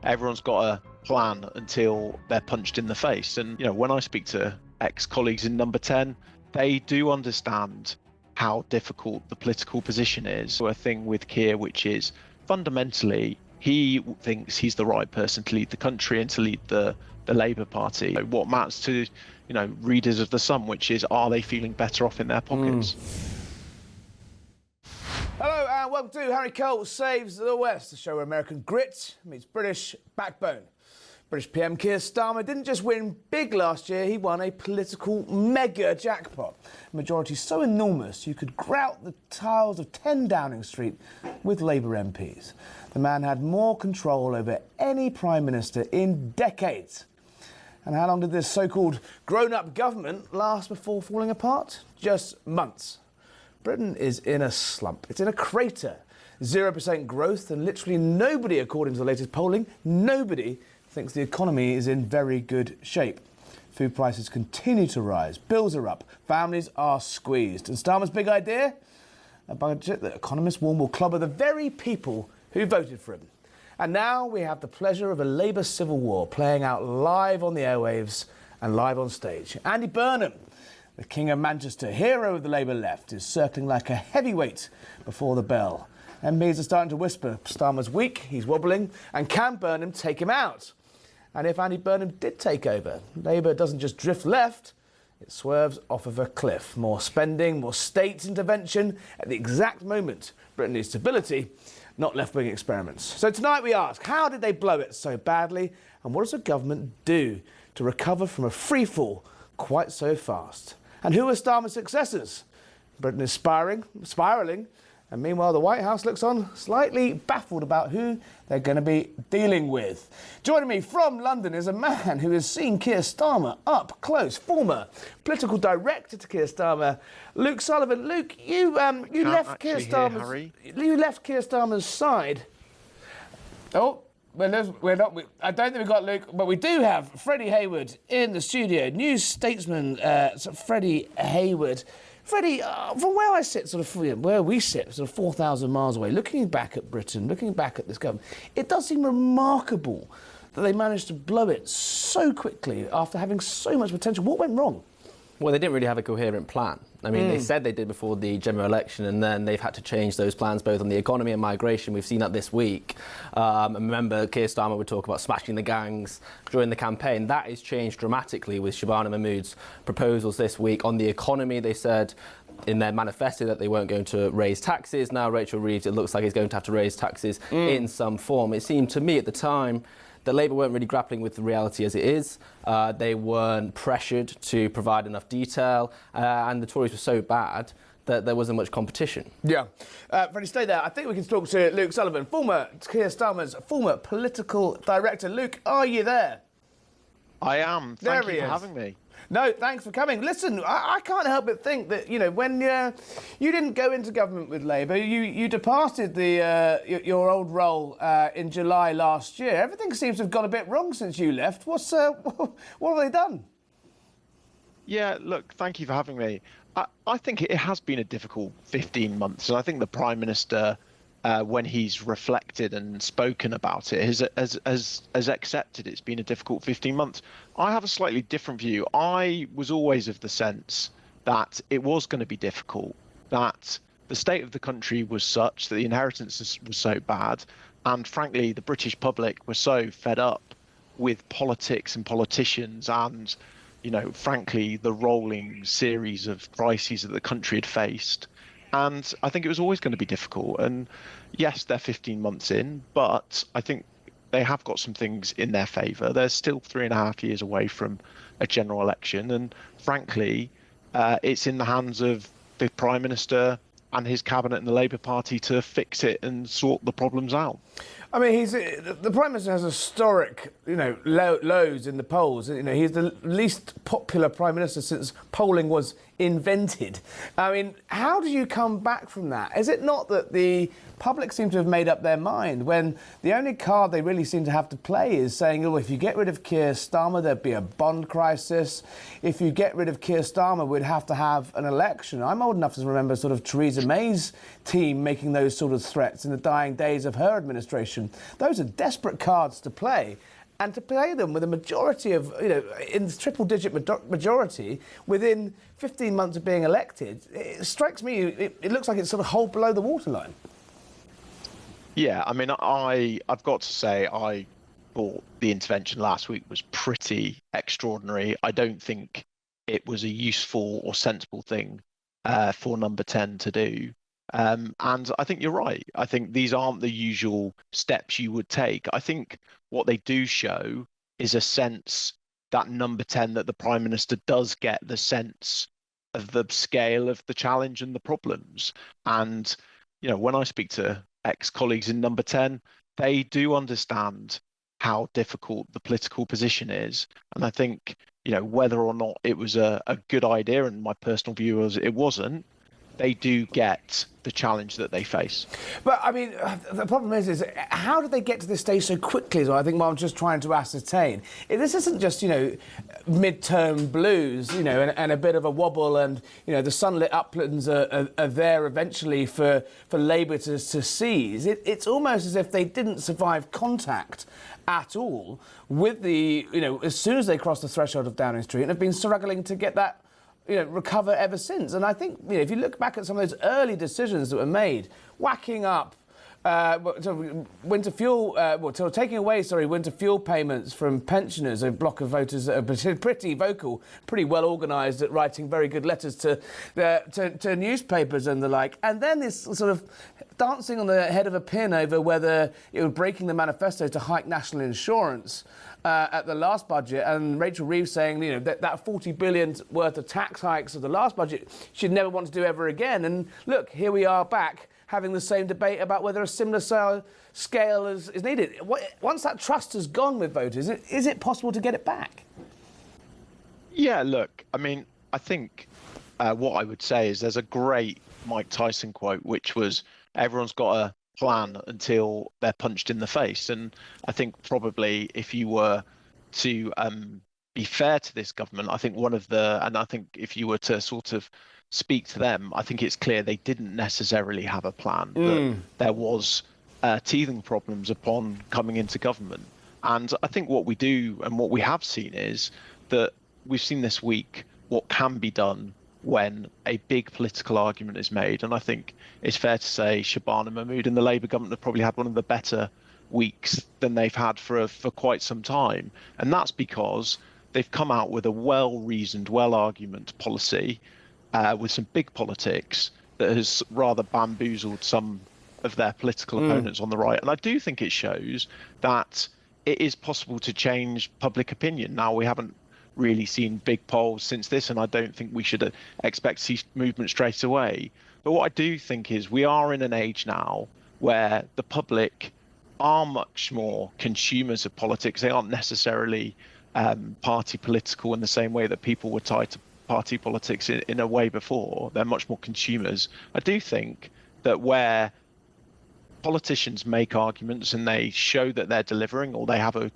everyone's got a plan until they're punched in the face. And, when I speak to ex-colleagues in Number 10, they do understand how difficult the political position is. So a thing with Keir, which is fundamentally, he thinks he's the right person to lead the country and to lead the Labour Party. What matters to, readers of The Sun, which is, are they feeling better off in their pockets? Hello and welcome to Harry Cole Saves the West, the show where American grit meets British backbone. British PM Keir Starmer didn't just win big last year, he won a political mega jackpot. A majority so enormous you could grout the tiles of 10 Downing Street with Labour MPs. The man had more control over any Prime Minister in decades. And how long did this so-called grown-up government last before falling apart? Just months. Britain is in a slump. It's in a crater. 0% growth, and literally nobody, according to the latest polling, nobody thinks the economy is in very good shape. Food prices continue to rise, bills are up, families are squeezed. And Starmer's big idea? A budget that economists warn will clobber the very people who voted for him. And now we have the pleasure of a Labour civil war playing out live on the airwaves and live on stage. Andy Burnham, the King of Manchester, hero of the Labour left, is circling like a heavyweight before the bell. MPs are starting to whisper, Starmer's weak, he's wobbling, and can Burnham take him out? And if Andy Burnham did take over, Labour doesn't just drift left, it swerves off of a cliff. More spending, more state intervention at the exact moment Britain needs stability, not left-wing experiments. So tonight we ask, how did they blow it so badly? And what does the government do to recover from a freefall quite so fast? And who are Starmer's successors? Britain is spiralling, and meanwhile the White House looks on, slightly baffled about who they're going to be dealing with. Joining me from London is a man who has seen Keir Starmer up close, former political director to Keir Starmer, Luke Sullivan. Luke, you left Keir Starmer's side. Oh. We're not. I don't think we've got Luke, but we do have Freddie Hayward in the studio. News statesman, Freddie Hayward. Freddie, from where I sit, where we sit, 4,000 miles away, looking back at Britain, looking back at this government, it does seem remarkable that they managed to blow it so quickly after having so much potential. What went wrong? Well, they didn't really have a coherent plan. I mean, they said they did before the general election, and then they've had to change those plans both on the economy and migration. We've seen that this week. And remember, Keir Starmer would talk about smashing the gangs during the campaign. That has changed dramatically with Shabana Mahmood's proposals this week. On the economy, they said in their manifesto that they weren't going to raise taxes. Now, Rachel Reeves, it looks like he's going to have to raise taxes in some form. It seemed to me at the time that Labour weren't really grappling with the reality as it is. They weren't pressured to provide enough detail, and the Tories were so bad that there wasn't much competition. Yeah. Freddie, stay there. I think we can talk to Luke Sullivan, former Keir Starmer's former political director. Luke, are you there? I am. Thank you for having me. No, thanks for coming. Listen, I can't help but think that, when you didn't go into government with Labour, you departed your old role in July last year. Everything seems to have gone a bit wrong since you left. What have they done? Yeah, look, thank you for having me. I think it has been a difficult 15 months, and I think the Prime Minister, when he's reflected and spoken about it, has accepted it's been a difficult 15 months. I have a slightly different view. I was always of the sense that it was going to be difficult, that the state of the country was such that the inheritance was so bad, and frankly, the British public were so fed up with politics and politicians and, frankly, the rolling series of crises that the country had faced. And I think it was always going to be difficult. And yes, they're 15 months in, but I think they have got some things in their favour. They're still 3.5 years away from a general election. And frankly, it's in the hands of the Prime Minister and his cabinet and the Labour Party to fix it and sort the problems out. I mean, the Prime Minister has historic, lows in the polls. He's the least popular Prime Minister since polling was invented. I mean, how do you come back from that? Is it not that the public seem to have made up their mind when the only card they really seem to have to play is saying, oh, if you get rid of Keir Starmer, there'd be a bond crisis. If you get rid of Keir Starmer, we'd have to have an election. I'm old enough to remember sort of Theresa May's team making those sort of threats in the dying days of her administration. Those are desperate cards to play. And to play them with a majority of, in triple-digit majority within 15 months of being elected, it strikes me, it looks like it's sort of hold below the waterline. Yeah, I mean, I've got to say, I thought the intervention last week was pretty extraordinary. I don't think it was a useful or sensible thing for Number 10 to do. And I think you're right. I think these aren't the usual steps you would take. I think what they do show is a sense that Number 10, that the Prime Minister does get the sense of the scale of the challenge and the problems. And, when I speak to ex-colleagues in Number 10, they do understand how difficult the political position is. And I think, whether or not it was a good idea, and my personal view was it wasn't, they do get the challenge that they face. But, I mean, the problem is how did they get to this stage so quickly is what I think what I'm just trying to ascertain. This isn't just, midterm blues, and a bit of a wobble and, the sunlit uplands are there eventually for Labour to seize. It's almost as if they didn't survive contact at all with the, as soon as they crossed the threshold of Downing Street and have been struggling to get that recover ever since. And I think, if you look back at some of those early decisions that were made, whacking up winter fuel, taking away, winter fuel payments from pensioners, a block of voters that are pretty vocal, pretty well organised at writing very good letters to newspapers and the like. And then this sort of dancing on the head of a pin over whether it was breaking the manifesto to hike national insurance at the last budget, and Rachel Reeves saying, that 40 billion worth of tax hikes of the last budget she'd never want to do ever again. And look, here we are back having the same debate about whether a similar scale is needed. Once that trust has gone with voters, is it possible to get it back? Yeah, look, I mean, I think what I would say is there's a great Mike Tyson quote, which was, everyone's got a plan until they're punched in the face. And I think probably if you were to be fair to this government, I think I think if you were to sort of speak to them, I think it's clear they didn't necessarily have a plan, that there was teething problems upon coming into government. And I think what we do and what we have seen is that we've seen this week what can be done when a big political argument is made. And I think it's fair to say Shabana Mahmood and the Labour government have probably had one of the better weeks than they've had for quite some time. And that's because they've come out with a well-reasoned, well-argument policy with some big politics that has rather bamboozled some of their political opponents on the right. And I do think it shows that it is possible to change public opinion. Now, we haven't really seen big polls since this, and I don't think we should expect to see movement straight away. But what I do think is we are in an age now where the public are much more consumers of politics. They aren't necessarily party political in the same way that people were tied to party politics in a way before. They're much more consumers. I do think that where politicians make arguments and they show that they're delivering, or they have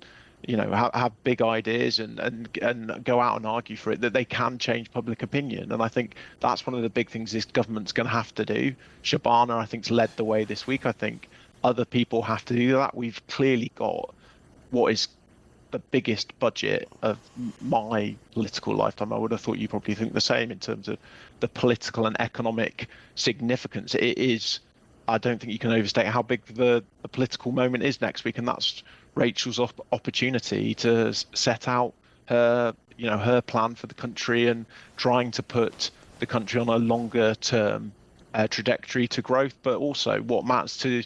have big ideas and go out and argue for it, that they can change public opinion. And I think that's one of the big things this government's going to have to do. Shabana, I think, has led the way this week. I think other people have to do that. We've clearly got what is the biggest budget of my political lifetime. I would have thought you probably think the same in terms of the political and economic significance. It is, I don't think you can overstate how big the political moment is next week, and that's Rachel's opportunity to set out her plan for the country and trying to put the country on a longer term trajectory to growth, but also what matters to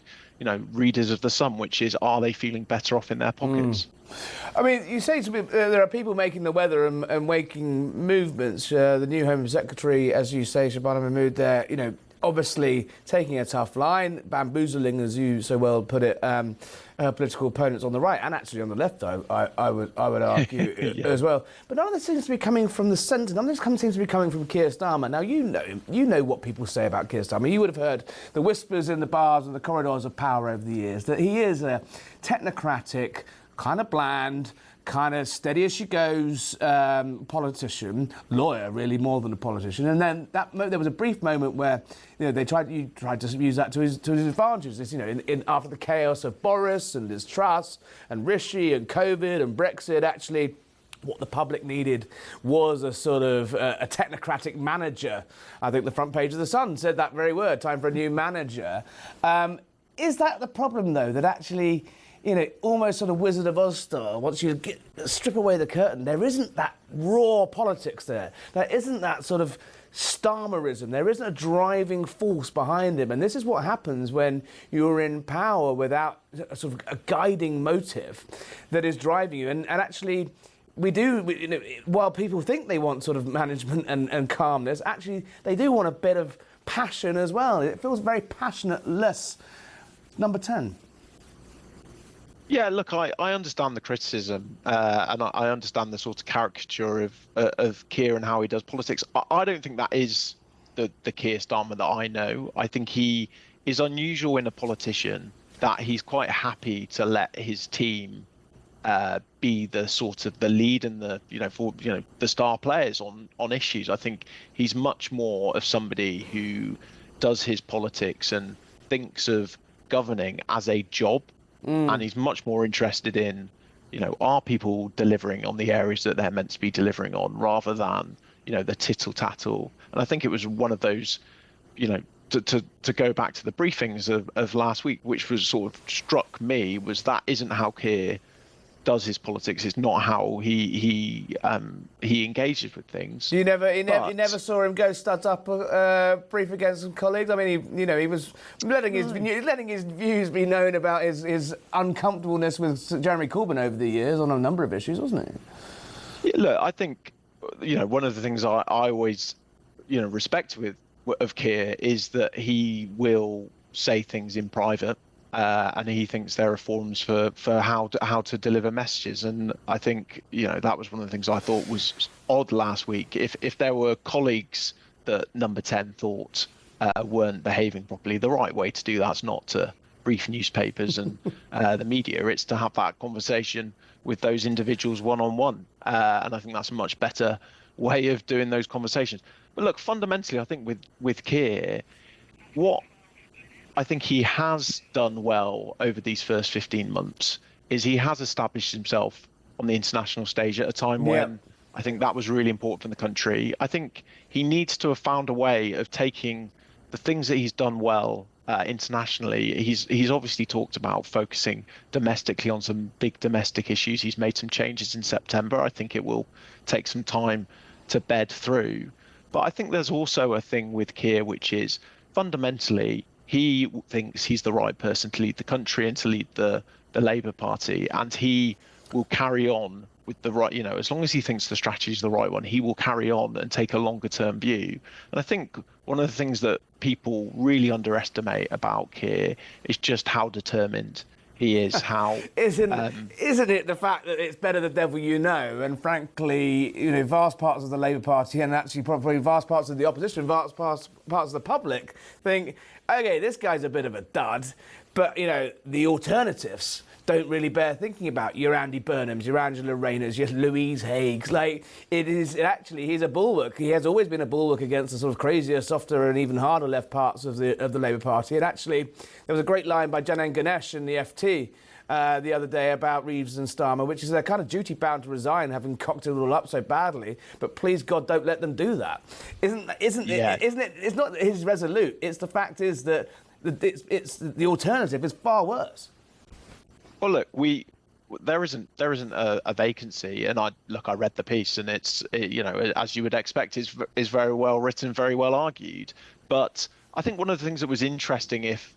readers of The Sun, which is, are they feeling better off in their pockets? I mean, you say to me there are people making the weather and making movements. The new Home Secretary, as you say, Shabana Mahmood, there, obviously taking a tough line, bamboozling, as you so well put it, political opponents on the right and actually on the left, I would argue as well. But none of this seems to be coming from the centre. None of this seems to be coming from Keir Starmer. Now, you know what people say about Keir Starmer. You would have heard the whispers in the bars and the corridors of power over the years that he is a technocratic, kind of bland, kind of steady as she goes politician, lawyer really more than a politician. And then there was a brief moment where you tried to use that to his advantage. This, after the chaos of Boris and Liz Truss and Rishi and COVID and Brexit, actually what the public needed was a sort of a technocratic manager. I think the front page of The Sun said that very word, time for a new manager. Is that the problem, though, that actually, almost sort of Wizard of Oz style, once you strip away the curtain, there isn't that raw politics there. There isn't that sort of Starmerism. There isn't a driving force behind him. And this is what happens when you're in power without a sort of a guiding motive that is driving you. And actually, while people think they want sort of management and calmness, actually, they do want a bit of passion as well. It feels very passionate-less. Number 10. Yeah, look, I understand the criticism, and I understand the sort of caricature of Keir and how he does politics. I don't think that is the Keir Starmer that I know. I think he is unusual in a politician, that he's quite happy to let his team be the sort of the lead and the star players on issues. I think he's much more of somebody who does his politics and thinks of governing as a job. And he's much more interested in, are people delivering on the areas that they're meant to be delivering on, rather than, the tittle tattle. And I think it was one of those, to go back to the briefings of last week, which was sort of struck me, was that isn't how Keir does his politics. It's not how he engages with things. You never saw him go studs up a brief against some colleagues. I mean, he was letting his views be known about his uncomfortableness with Jeremy Corbyn over the years on a number of issues, wasn't he? Yeah, look, I think one of the things I always respect of Keir is that he will say things in private. And he thinks there are forms for how to deliver messages. And I think, that was one of the things I thought was odd last week. If there were colleagues that Number 10 thought weren't behaving properly, the right way to do that's not to brief newspapers and the media. It's to have that conversation with those individuals one-on-one. And I think that's a much better way of doing those conversations. But look, fundamentally, I think with Keir, what I think he has done well over these first 15 months is he has established himself on the international stage at a time when I think that was really important for the country. I think he needs to have found a way of taking the things that he's done well internationally. He's obviously talked about focusing domestically on some big domestic issues. He's made some changes in September. I think it will take some time to bed through. But I think there's also a thing with Keir, which is fundamentally, he thinks he's the right person to lead the country and to lead the Labour Party, and he will carry on with the right, as long as he thinks the strategy is the right one, he will carry on and take a longer term view. And I think one of the things that people really underestimate about Keir is just how determined he is. How isn't it the fact that it's better the devil you know? And frankly, vast parts of the Labour Party and actually probably vast parts of the opposition, vast parts of the public think, okay, this guy's a bit of a dud, but the alternatives don't really bear thinking about. Your Andy Burnhams, your Angela Rayners, your Louise Haig's. He's a bulwark. He has always been a bulwark against the sort of crazier, softer and even harder left parts of the Labour Party. And actually, there was a great line by Janan Ganesh in the FT the other day about Reeves and Starmer, which is they're kind of duty bound to resign, having cocked it all up so badly. But please God, don't let them do that. Isn't it? It's not his resolute. It's the fact is that it's the alternative is far worse. Well, look, there isn't a vacancy, and I read the piece, and it's as you would expect, is very well written, very well argued. But I think one of the things that was interesting, if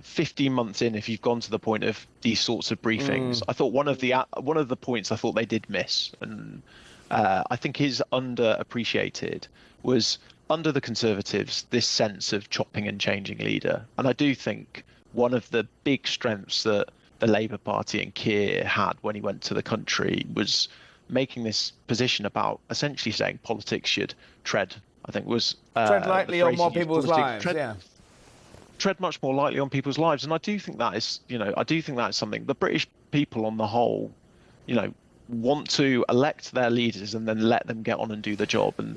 15 months in, if you've gone to the point of these sorts of briefings, I thought one of the points I thought they did miss, and I think is underappreciated, was under the Conservatives this sense of chopping and changing leader. And I do think one of the big strengths that the Labour Party and Keir had when he went to the country was making this position about essentially saying politics should tread, I think was tread lightly on more people's lives. Tread much more lightly on people's lives. And I do think that is, something the British people on the whole, want to elect their leaders and then let them get on and do the job. And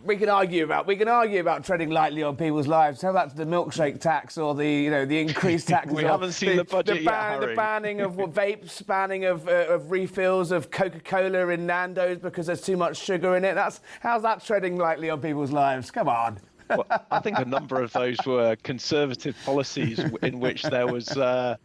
we can argue about treading lightly on people's lives. How about the milkshake tax or the increased taxes? We haven't seen the budget yet, Harry. The banning of vapes, banning of refills of Coca-Cola in Nando's because there's too much sugar in it. How's that treading lightly on people's lives? Come on. Well, I think a number of those were Conservative policies in which there was some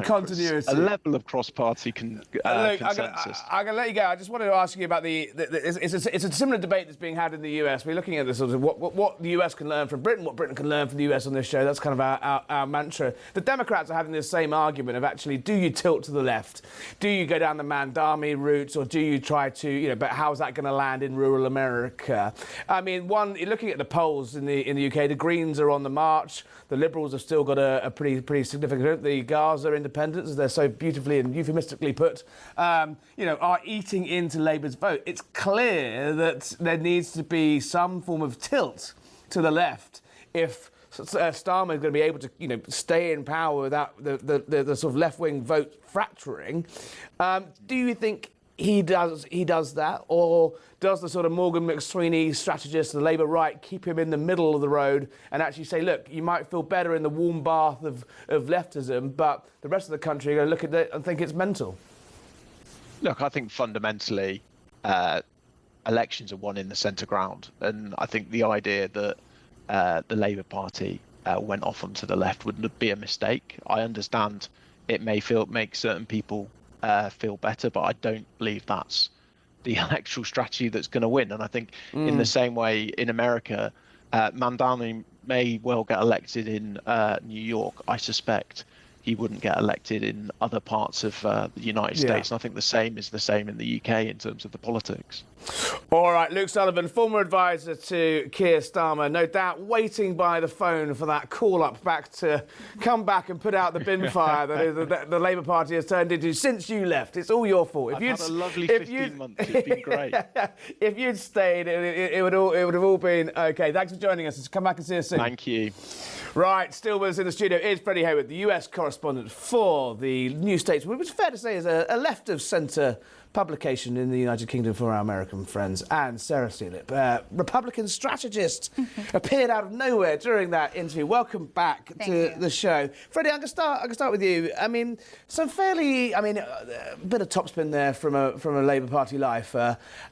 continuity, a level of cross-party consensus. I'm going to let you go. I just wanted to ask you about it's a similar debate that's being had in the US. We're looking at this sort of what the US can learn from Britain, what Britain can learn from the US on this show. That's kind of our mantra. The Democrats are having this same argument of actually, do you tilt to the left? Do you go down the Mandami route, or do you try to, but how's that going to land in rural America? I mean, looking at the polls in the UK, the Greens are on the march. The Liberals have still got a pretty significant. The Gaza independents, as they're so beautifully and euphemistically put, are eating into Labour's vote. It's clear that there needs to be some form of tilt to the left if Starmer is going to be able to, stay in power without the sort of left-wing vote fracturing. Do you think he does that, or does the sort of Morgan McSweeney strategist, the Labour right, keep him in the middle of the road and actually say, look, you might feel better in the warm bath of leftism, but the rest of the country are going to look at it and think it's mental? Look, I think fundamentally elections are won in the centre ground, and I think the idea that the Labour Party went off onto the left would be a mistake. I understand it may make certain people feel better, but I don't believe that's the electoral strategy that's going to win. And I think in the same way in America, Mandani may well get elected in New York. I suspect he wouldn't get elected in other parts of the United States. And I think the same is the same in the UK in terms of the politics. All right, Luke Sullivan, former advisor to Keir Starmer, no doubt waiting by the phone for that call-up back to come back and put out the bin fire that the Labour Party has turned into since you left. It's all your fault. I've had a lovely 15 months. It's been great. If you'd stayed, it would have all been okay. Thanks for joining us. Come back and see us soon. Thank you. Right, still with us in the studio is Freddie Hayward, the US correspondent for the New Statesman, which is fair to say is a left-of-centre publication in the United Kingdom for our American friends, and Sarah Steelip, Republican strategist, appeared out of nowhere during that interview. Welcome back to the show. Freddie, I can start with you. I mean, a bit of topspin there from a Labour Party life.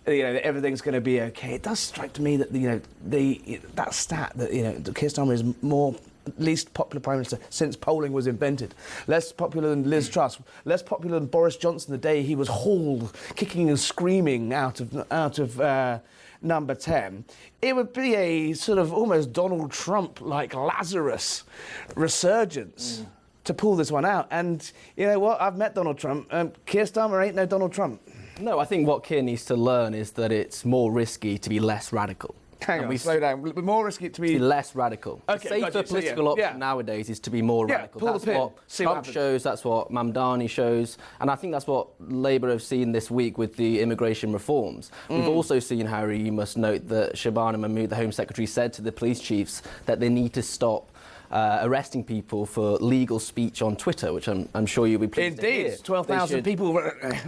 Everything's going to be okay. It does strike me that that stat that Keir Starmer is more least popular Prime Minister since polling was invented. Less popular than Liz Truss. Less popular than Boris Johnson the day he was hauled, kicking and screaming out of number 10. It would be a sort of almost Donald Trump-like Lazarus resurgence to pull this one out. And you know what? I've met Donald Trump. Keir Starmer ain't no Donald Trump. No, I think what Keir needs to learn is that it's more risky to be less radical. Hang on, slow down. More risky to be less radical. Okay, the safer political option nowadays is to be more radical. That's what Trump shows, that's what Mamdani shows, and I think that's what Labour have seen this week with the immigration reforms. We've also seen, Harry, you must note, that Shabana Mahmood, the Home Secretary, said to the police chiefs that they need to stop arresting people for legal speech on Twitter, which I'm sure you'll be pleased to hear. 12,000 people.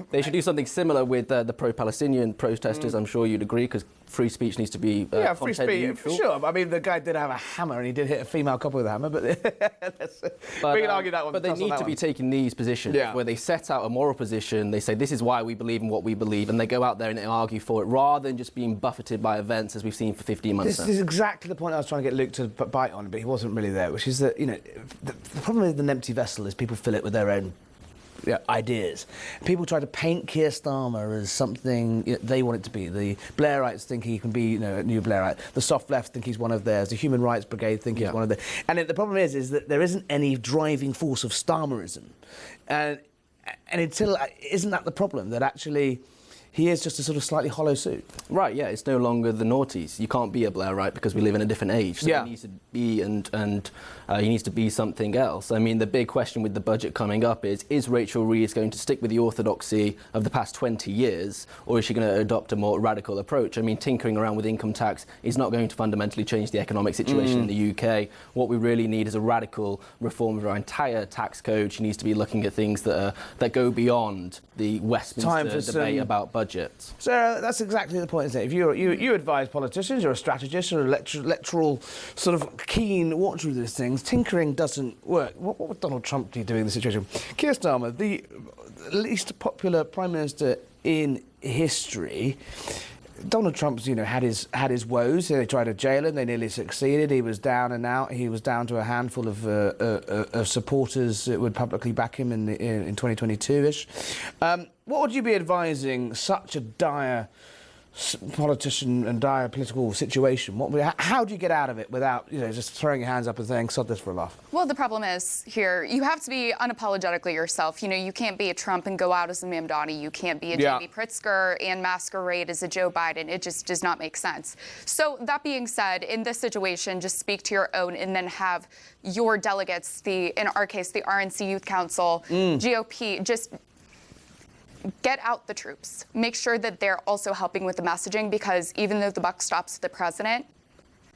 They should do something similar with the pro-Palestinian protesters. I'm sure you'd agree, because free speech needs to be free speech, neutral. Sure. I mean, the guy did have a hammer, and he did hit a female couple with a hammer, but we can argue that one. But they need to be taking these positions where they set out a moral position, they say this is why we believe in what we believe, and they go out there and they argue for it, rather than just being buffeted by events as we've seen for 15 months now. This is exactly the point I was trying to get Luke to bite on, but he wasn't really there, which is that, the problem with an empty vessel is people fill it with their own ideas. People try to paint Keir Starmer as something they want it to be. The Blairites think he can be a new Blairite. The soft left think he's one of theirs. The Human Rights Brigade think he's one of theirs. And the problem is that there isn't any driving force of Starmerism. And until isn't that the problem? That actually he is just a sort of slightly hollow suit. Right, yeah, it's no longer the noughties. You can't be a Blairite because we live in a different age. So he needs to be he needs to be something else. I mean, the big question with the budget coming up is Rachel Reeves going to stick with the orthodoxy of the past 20 years, or is she going to adopt a more radical approach? I mean, tinkering around with income tax is not going to fundamentally change the economic situation in the UK. What we really need is a radical reform of our entire tax code. She needs to be looking at things that go beyond the Westminster debate about budgets. So that's exactly the point, isn't it? If you advise politicians, you're a strategist, you're an electoral sort of keen watcher of these things, tinkering doesn't work. What would Donald Trump do in this situation? Keir Starmer, the least popular Prime Minister in history. Donald Trump's, had his woes. They tried to jail him. They nearly succeeded. He was down and out. He was down to a handful of supporters that would publicly back him in 2022-ish. What would you be advising such a dire politician and dire political situation? How do you get out of it without, just throwing your hands up and saying, sod this for a laugh? Well, the problem is here, you have to be unapologetically yourself. You can't be a Trump and go out as a Mamdani. You can't be a J.B. Pritzker and masquerade as a Joe Biden. It just does not make sense. So that being said, in this situation, just speak to your own and then have your delegates, in our case, the RNC Youth Council, GOP, just get out the troops. Make sure that they're also helping with the messaging, because even though the buck stops with the president,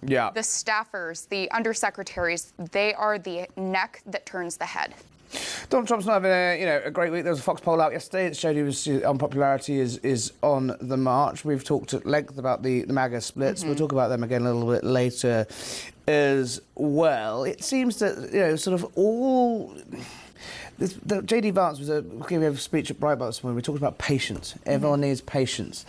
the staffers, the undersecretaries, they are the neck that turns the head. Donald Trump's not having a great week. There was a Fox poll out yesterday that showed his unpopularity is on the march. We've talked at length about the MAGA splits. We'll talk about them again a little bit later as well. It seems that sort of all. J.D. Vance was giving a speech at Breitbart this morning. We talked about patience. Everyone needs patience.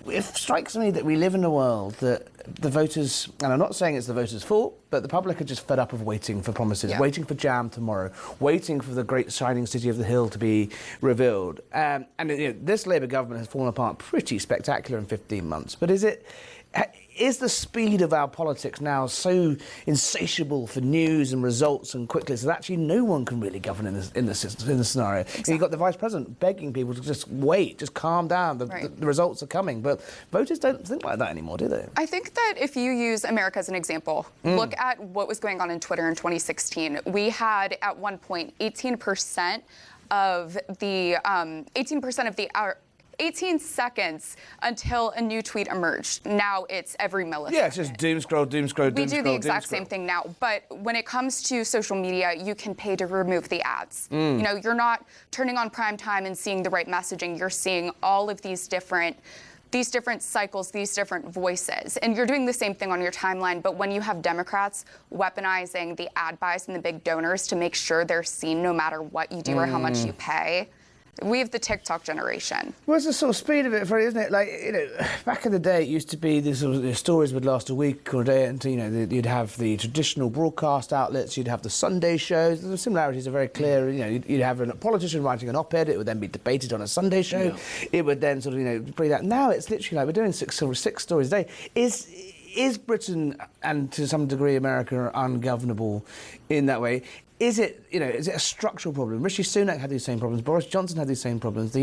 It strikes me that we live in a world that the voters, and I'm not saying it's the voters' fault, but the public are just fed up of waiting for promises, waiting for jam tomorrow, waiting for the great shining city of the hill to be revealed. And this Labour government has fallen apart pretty spectacular in 15 months. But is the speed of our politics now so insatiable for news and results and quickness that actually no one can really govern in the scenario? Exactly. You've got the Vice President begging people to just wait, just calm down, the results are coming. But voters don't think like that anymore, do they? I think that if you use America as an example, look at what was going on in Twitter in 2016. We had at one point 18% of the 18 seconds until a new tweet emerged. Now it's every millisecond. Yeah, it's just doom scroll. We do the exact same thing now. But when it comes to social media, you can pay to remove the ads. You're not turning on prime time and seeing the right messaging. You're seeing all of these different cycles, these different voices. And you're doing the same thing on your timeline. But when you have Democrats weaponizing the ad buys and the big donors to make sure they're seen no matter what you do or how much you pay, we have the TikTok generation. Well, it's the sort of speed of it, Freddie, isn't it? Like, back in the day, it used to be the stories would last a week or a day, and you'd have the traditional broadcast outlets, you'd have the Sunday shows. The similarities are very clear. You'd have a politician writing an op-ed. It would then be debated on a Sunday show. Yeah. It would then sort of bring that. Now it's literally like we're doing six stories a day. Is Britain and to some degree America ungovernable in that way? Is it a structural problem? Rishi Sunak had these same problems. Boris Johnson had these same problems.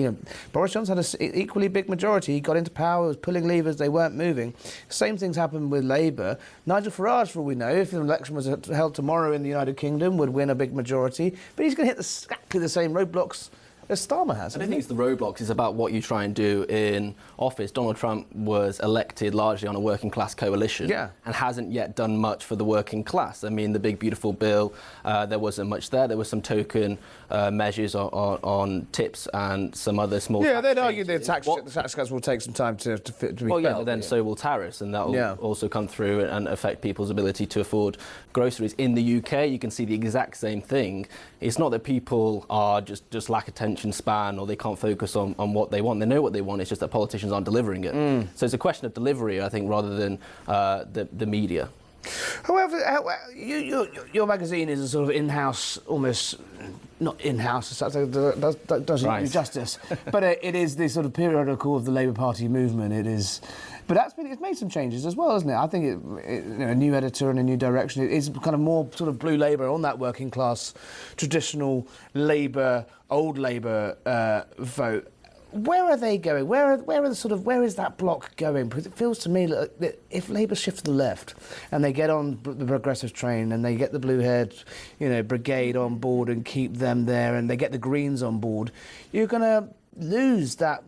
Boris Johnson had an equally big majority. He got into power, was pulling levers, they weren't moving. Same things happened with Labour. Nigel Farage, for all we know, if the election was held tomorrow in the United Kingdom, would win a big majority. But he's going to hit exactly the same roadblocks as Starmer has. I don't think it's the roadblocks, it's about what you try and do in office. Donald Trump was elected largely on a working class coalition and hasn't yet done much for the working class. I mean, the big beautiful bill, there wasn't much there. There were some token measures on tips and some other small tax they'd argue the changes. tax cuts will take some time to be felt. But then so will tariffs, and that will also come through and affect people's ability to afford groceries. In the UK, you can see the exact same thing. It's not that people are just lack attention span or they can't focus on what they want. They know what they want, it's just that politicians aren't delivering it. So it's a question of delivery, I think, rather than the media. However, your magazine is a sort of in-house, almost not in-house, that doesn't do justice, but it is the sort of periodical of the Labour Party movement. It is, but it's made some changes as well, hasn't it? I think a new editor and a new direction. It is kind of more sort of blue Labour on that working class, traditional Labour, old Labour vote. where are they going? Where is that bloc going? Because it feels to me that if Labour shift to the left and they get on the progressive train and they get the blue-haired, brigade on board and keep them there, and they get the Greens on board, you're going to lose that,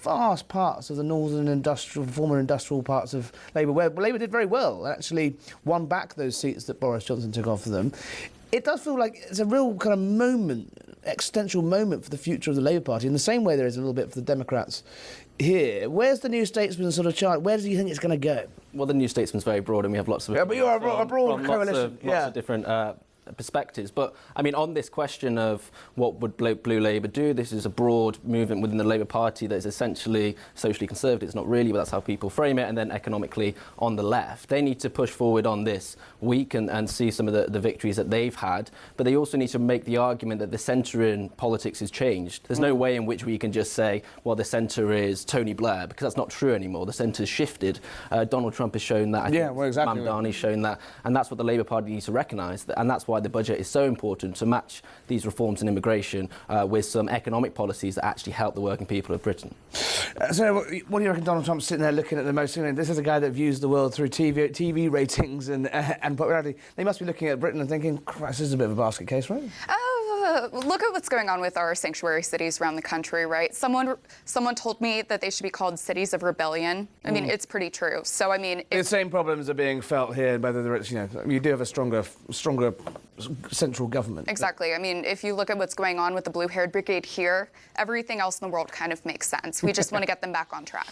vast parts of the northern former industrial parts of Labour, where Labour did very well and actually won back those seats that Boris Johnson took off of them. It does feel like it's a real kind of existential moment for the future of the Labour Party, in the same way there is a little bit for the Democrats here. Where's the New Statesman sort of chart? Where do you think it's going to go? Well, the New Statesman's very broad, and we have lots of... Yeah, but you're a broad coalition. Lots of different perspectives. But, I mean, on this question of what would Blue Labour do, this is a broad movement within the Labour Party that is essentially socially conservative. It's not really, but that's how people frame it, and then economically on the left. They need to push forward on this week and see some of the victories that they've had, but they also need to make the argument that the centre in politics has changed. There's no way in which we can just say, well, the centre is Tony Blair, because that's not true anymore. The centre's shifted. Donald Trump has shown that. Exactly. Mamdani's shown that, and that's what the Labour Party needs to recognise, and that's why the budget is so important, to match these reforms in immigration with some economic policies that actually help the working people of Britain. So what do you reckon Donald Trump's sitting there looking at the most? This is a guy that views the world through TV ratings and popularity. They must be looking at Britain and thinking, Christ, this is a bit of a basket case, right? Look at what's going on with our sanctuary cities around the country, right? Someone told me that they should be called cities of rebellion. I mean, it's pretty true. So, I mean... The same problems are being felt here, whether it's, you do have a stronger central government. Exactly. I mean, if you look at what's going on with the blue-haired brigade here, everything else in the world kind of makes sense. We just want to get them back on track.